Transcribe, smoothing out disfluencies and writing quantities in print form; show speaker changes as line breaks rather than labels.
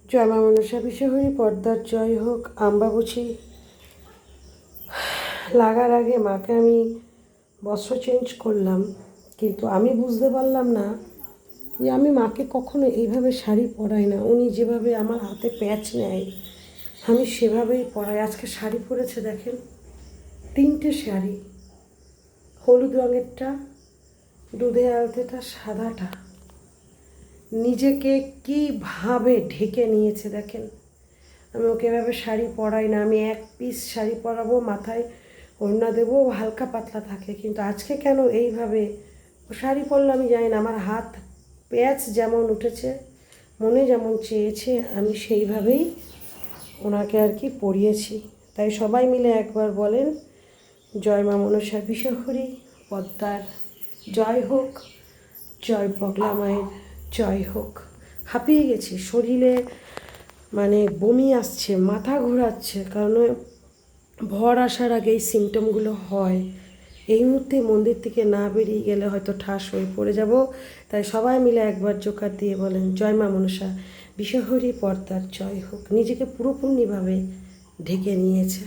জয় মা মনসা বিশ্বহরি পর্দার জয় হোক। আমবাবুছি লাগার আগে মাকে আমি বস্ত্র চেঞ্জ করলাম, কিন্তু আমি বুঝতে পারলাম না যে আমি মাকে কখনো এইভাবে শাড়ি পরাই না। উনি যেভাবে আমার হাতে প্যাচ নেয় আমি সেভাবেই পরাই। আজকে শাড়ি পরেছে দেখেন, 3টে শাড়ি, হলুদ রঙেরটা, দুধে আলতেটা, সাদাটা। নিজেকে কীভাবে ঢেকে নিয়েছে দেখেন। আমি ওকে এভাবে শাড়ি পরাই না, আমি এক পিস শাড়ি পরাবো, মাথায় ওড়না দেবো, হালকা পাতলা থাকে, কিন্তু আজকে কেন এইভাবে ও শাড়ি পরলো আমি জানি না। আমার হাত প্যাচ যেমন উঠেছে, মনে যেমন চেয়েছে, আমি সেইভাবেই ওনাকে আর কি পরিয়েছি। তাই সবাই মিলে একবার বলেন, জয় মা মনসা বিশ্বহরি পদ্মার জয় হোক, জয় বগলা মায়ের জয় হোক। হাঁপিয়ে গেছি, শরীরে মানে বমি আসছে, মাথা ঘোরাচ্ছে, কারণ ভর আসার আগে এই সিমটমগুলো হয়। এই মুহূর্তে মন্দির থেকে না বেরিয়ে গেলে হয়তো ঠাস হয়ে পড়ে যাব। তাই সবাই মিলে একবার জোকার দিয়ে বলেন, জয় মা মনসা বিশ্বহরি পর্দার জয় হোক। নিজেকে পুরোপুরিভাবে ঢেকে নিয়েছে।